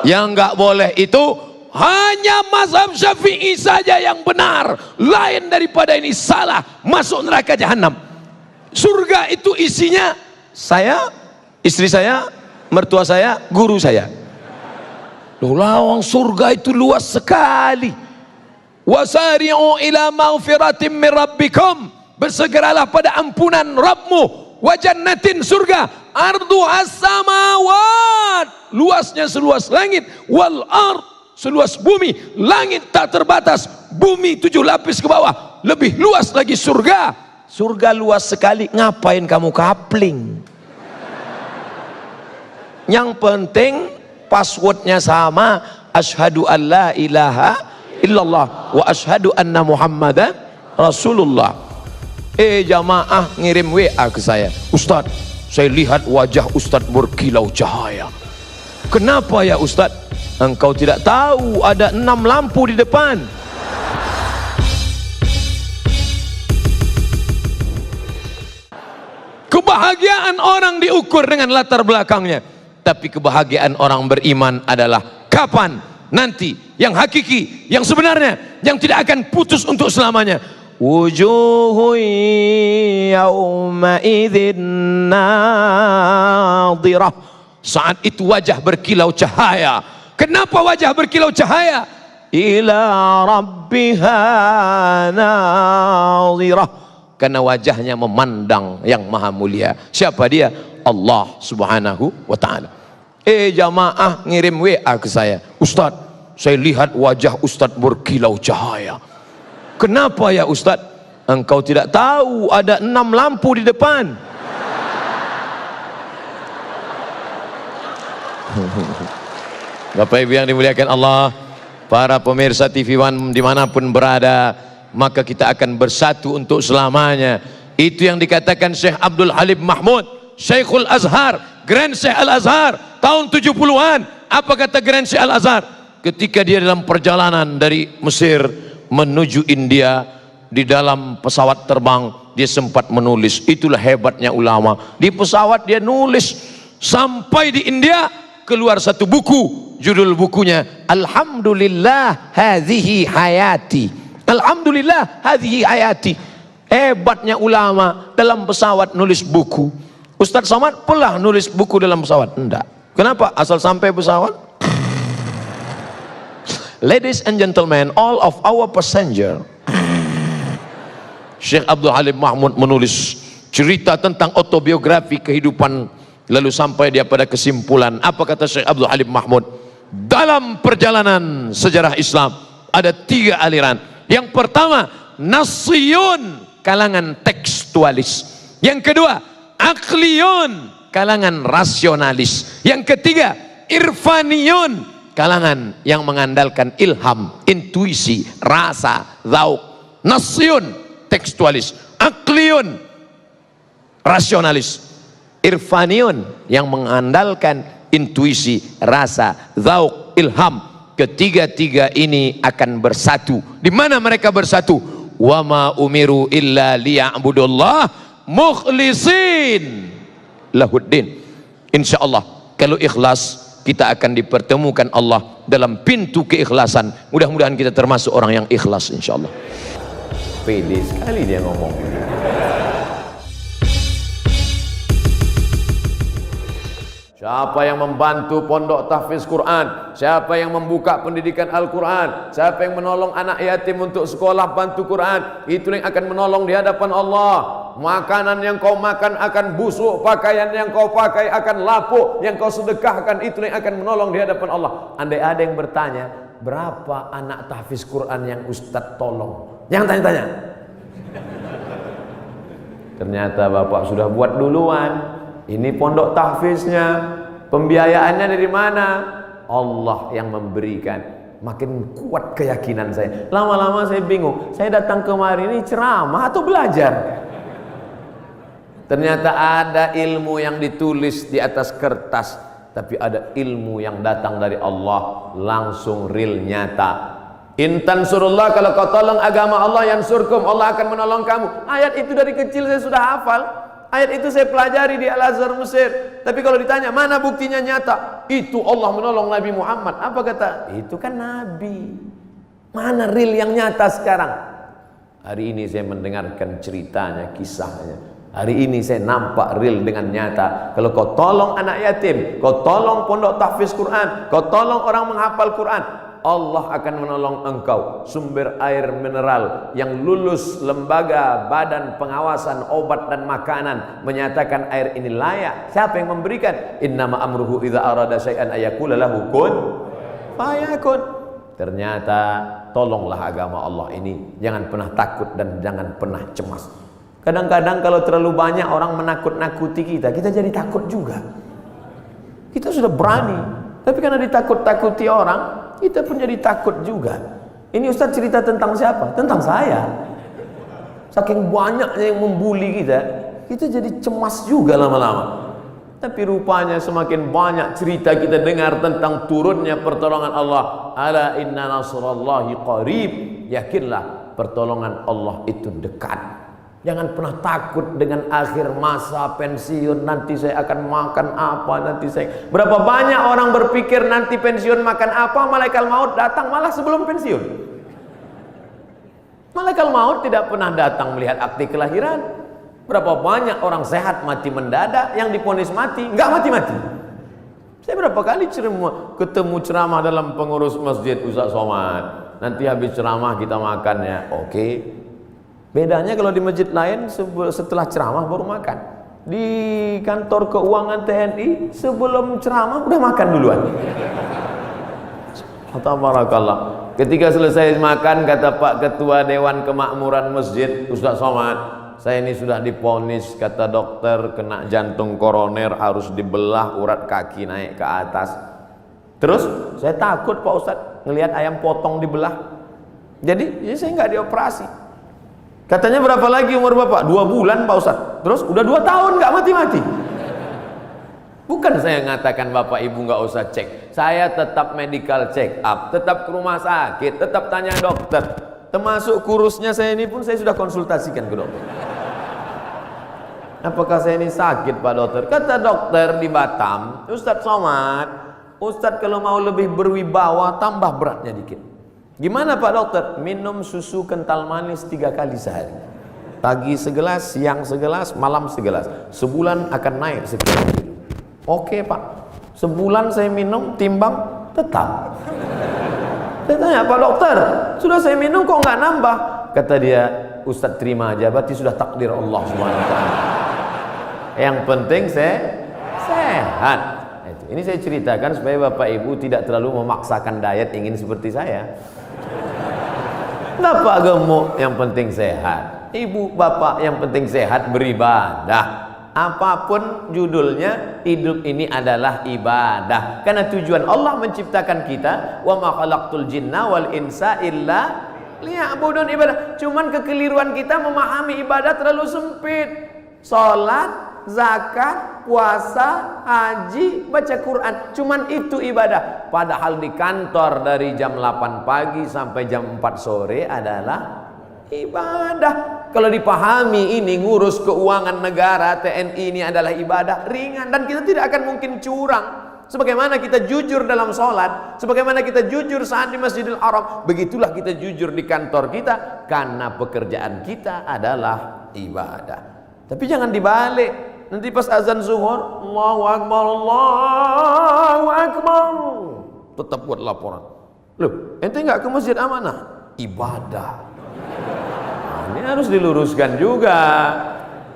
Yang nggak boleh itu hanya mazhab Syafi'i saja yang benar, lain daripada ini salah, masuk neraka jahanam. Surga itu isinya saya, istri saya, mertua saya, guru saya. Loh, lawang surga itu luas sekali. Wasari'u ila maghfiratin min rabbikum, bersegeralah pada ampunan Rabbmu, wa jannatin, surga, arduhas samawat, luasnya seluas langit, wal ard, seluas bumi. Langit tak terbatas, bumi 7 lapis ke bawah, lebih luas lagi surga. Surga luas sekali, ngapain kamu kapling? Yang penting passwordnya sama, asyhadu an la ilaha illallah wa asyhadu anna muhammadan rasulullah. Jamaah ngirim WA ke saya, Ustaz, saya lihat wajah Ustaz berkilau cahaya. Kenapa ya Ustaz? Engkau tidak tahu ada 6 lampu di depan. Kebahagiaan orang diukur dengan latar belakangnya, tapi kebahagiaan orang beriman adalah kapan? Nanti, yang hakiki, yang sebenarnya, yang tidak akan putus untuk selamanya. Wujuhu yawma idzin nadhirah. Saat itu wajah berkilau cahaya. Kenapa wajah berkilau cahaya? Ila rabbiha nadhirah. Karena wajahnya memandang yang maha mulia. Siapa dia? Allah subhanahu wa ta'ala. Jamaah ngirim WA ke saya, Ustaz, saya lihat wajah Ustaz berkilau cahaya. Kenapa ya Ustaz? Engkau tidak tahu ada 6 lampu di depan. Bapak Ibu yang dimuliakan Allah, para pemirsa TV One dimanapun berada, maka kita akan bersatu untuk selamanya. Itu yang dikatakan Syekh Abdul Halim Mahmud, Syekhul Azhar, Grand Syekh Al-Azhar tahun 70-an. Apa kata Grand Syekh Al-Azhar? Ketika dia dalam perjalanan dari Mesir menuju India, di dalam pesawat terbang dia sempat menulis. Itulah hebatnya ulama, di pesawat dia nulis. Sampai di India keluar satu buku, judul bukunya Alhamdulillah hadhihi hayati. Alhamdulillah hadhihi hayati. Hebatnya ulama, dalam pesawat nulis buku. Ustadz Somad pernah nulis buku dalam pesawat? Enggak. Kenapa? Asal sampai pesawat. Ladies and gentlemen, all of our passenger, Syekh Abdul Halim Mahmud menulis cerita tentang autobiografi kehidupan, lalu sampai dia pada kesimpulan. Apa kata Syekh Abdul Halim Mahmud? Dalam perjalanan sejarah Islam ada 3 aliran. Yang pertama, nasiyun, kalangan tekstualis. Yang kedua, akliyun, kalangan rasionalis. Yang ketiga, irfaniyun, kalangan yang mengandalkan ilham, intuisi, rasa, zauk. Nasiyun, tekstualis. Akliyun, rasionalis. Irfaniyun, yang mengandalkan intuisi, rasa, zauk, ilham. Ketiga-tiga ini akan bersatu. Di mana mereka bersatu? Wa ma umiru illa liya'budullah mukhlisin lahuddin. Insyaallah kalau ikhlas kita akan dipertemukan Allah dalam pintu keikhlasan. Mudah-mudahan kita termasuk orang yang ikhlas insyaallah. Pede sekali dia ngomong. Siapa yang membantu pondok tahfiz Quran, siapa yang membuka pendidikan Al-Quran, siapa yang menolong anak yatim untuk sekolah bantu Quran, itu yang akan menolong di hadapan Allah. Makanan yang kau makan akan busuk, pakaian yang kau pakai akan lapuk, yang kau sedekahkan itu yang akan menolong di hadapan Allah. Andai ada yang bertanya, berapa anak tahfiz Quran yang Ustadz tolong? Jangan tanya-tanya. Ternyata Bapak sudah buat duluan. Ini pondok tahfiznya, pembiayaannya dari mana? Allah yang memberikan. makin kuat keyakinan saya. Lama-lama saya bingung, saya datang kemari ini ceramah atau belajar? Ternyata ada ilmu yang ditulis di atas kertas, tapi ada ilmu yang datang dari Allah langsung real nyata. In tansurullah, kalau kau tolong agama Allah, yansurkum, Allah akan menolong kamu. Ayat itu dari kecil saya sudah hafal. Ayat itu saya pelajari di Al-Azhar Mesir. Tapi kalau ditanya mana buktinya nyata, itu Allah menolong Nabi Muhammad. Apa kata? Itu kan Nabi. Mana real yang nyata sekarang? Hari ini saya mendengarkan ceritanya, kisahnya. Hari ini saya nampak real dengan nyata. Kalau kau tolong anak yatim, kau tolong pondok tahfiz Quran, kau tolong orang menghafal Quran, Allah akan menolong engkau. Sumber air mineral yang lulus lembaga badan pengawasan obat dan makanan menyatakan air ini layak. Siapa yang memberikan? Innama amruhu idza arada syai'an ayaqula lahu kun fayakun. Ternyata tolonglah agama Allah ini. Jangan pernah takut dan jangan pernah cemas. Kadang-kadang kalau terlalu banyak orang menakut-nakuti kita, kita jadi takut juga. Kita sudah berani, tapi karena ditakut-takuti orang, kita pun jadi takut juga. Ini Ustaz cerita tentang siapa? Tentang saya. Saking banyaknya yang membuli kita, kita jadi cemas juga lama-lama. Tapi rupanya semakin banyak cerita kita dengar tentang turunnya pertolongan Allah. Ala inna nasrallahi qarib. Yakinlah pertolongan Allah itu dekat. Jangan pernah takut dengan akhir masa pensiun, nanti saya akan makan apa, nanti saya. Berapa banyak orang berpikir nanti pensiun makan apa, malaikat maut datang malah sebelum pensiun. Malaikat maut tidak pernah datang melihat akte kelahiran. Berapa banyak orang sehat mati mendadak, yang divonis mati nggak mati-mati. Saya berapa kali ketemu ceramah dalam pengurus masjid, Ustaz Somad, nanti habis ceramah kita makan ya. Oke. Bedanya kalau di masjid lain setelah ceramah baru makan. Di kantor keuangan TNI sebelum ceramah udah makan duluan. Tabarakallah. Ketika selesai makan, kata Pak Ketua Dewan Kemakmuran Masjid, Ustaz Somad, saya ini sudah divonis, kata dokter, kena jantung koroner, harus dibelah urat kaki naik ke atas. Terus saya takut Pak Ustadz ngelihat ayam potong dibelah. Jadi ya saya nggak dioperasi. Katanya berapa lagi umur Bapak? 2 bulan Pak Ustadz. Terus udah 2 tahun nggak mati-mati. Bukan saya ngatakan Bapak Ibu nggak usah cek. Saya tetap medical check up, tetap ke rumah sakit, tetap tanya dokter. Termasuk kurusnya saya ini pun saya sudah konsultasikan ke dokter. Apakah saya ini sakit Pak Dokter? Kata dokter di Batam, Ustadz Somad, Ustadz kalau mau lebih berwibawa tambah beratnya dikit. Gimana Pak Dokter? Minum susu kental manis 3 kali sehari. Pagi segelas, siang segelas, malam segelas. Sebulan akan naik sekian kilo. Oke Pak. Sebulan saya minum, timbang tetap. Saya tanya, Pak Dokter, sudah saya minum kok nggak nambah? Kata dia, Ustadz terima aja, berarti sudah takdir Allah SWT. Yang penting saya sehat. Ini saya ceritakan supaya Bapak Ibu tidak terlalu memaksakan diet ingin seperti saya. Bapak gemuk, yang penting sehat. Ibu bapak yang penting sehat, beribadah. Apapun judulnya, hidup ini adalah ibadah. Karena tujuan Allah menciptakan kita, wa ma khalaqtul jinna wal insa illa liya'budun, ibadah. Cuman kekeliruan kita memahami ibadah terlalu sempit. Salat, zakat, puasa, haji, baca Quran, cuman itu ibadah. Padahal di kantor dari jam 8 pagi sampai jam 4 sore adalah ibadah. Kalau dipahami ini, ngurus keuangan negara, TNI ini adalah ibadah ringan. Dan kita tidak akan mungkin curang. Sebagaimana kita jujur dalam sholat, sebagaimana kita jujur saat di Masjidil Haram, begitulah kita jujur di kantor kita, karena pekerjaan kita adalah ibadah. Tapi jangan dibalik. Nanti pas azan zuhur, Allahu Akbar, Allahu Akbar, tetap buat laporan. Loh, ente nggak ke masjid amanah? Ibadah. Nah, ini harus diluruskan juga.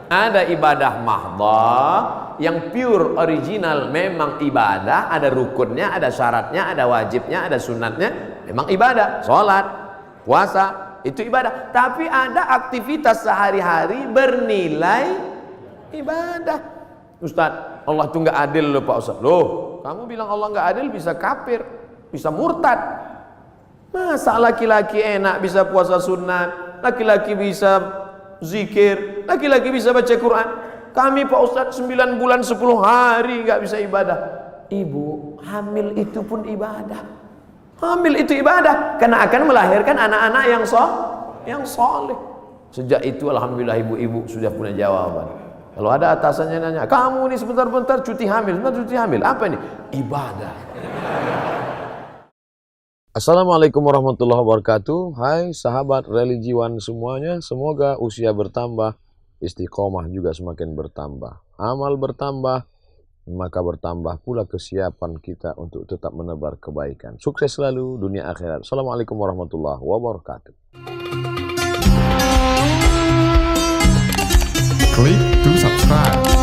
Ada ibadah mahdhah yang pure original, memang ibadah, ada rukunnya, ada syaratnya, ada wajibnya, ada sunatnya, memang ibadah. Sholat, puasa, itu ibadah. Tapi ada aktivitas sehari-hari bernilai ibadah. Ustaz, Allah itu nggak adil loh Pak Ustaz. Loh, kamu bilang Allah nggak adil, bisa kafir, bisa murtad. Masa laki-laki enak bisa puasa sunat, laki-laki bisa zikir, laki-laki bisa baca Quran. Kami Pak Ustadz 9 bulan 10 hari nggak bisa ibadah. Ibu, hamil itu pun ibadah. Hamil itu ibadah karena akan melahirkan anak-anak yang soleh. Sejak itu alhamdulillah ibu-ibu sudah punya jawaban. Kalau ada atasannya nanya, kamu ini sebentar-bentar cuti hamil, apa ini? Ibadah. Assalamualaikum warahmatullahi wabarakatuh. Hai sahabat religiwan semuanya, semoga usia bertambah, istiqomah juga semakin bertambah, amal bertambah, maka bertambah pula kesiapan kita untuk tetap menebar kebaikan. Sukses selalu dunia akhirat. Assalamualaikum warahmatullahi wabarakatuh. Click to subscribe.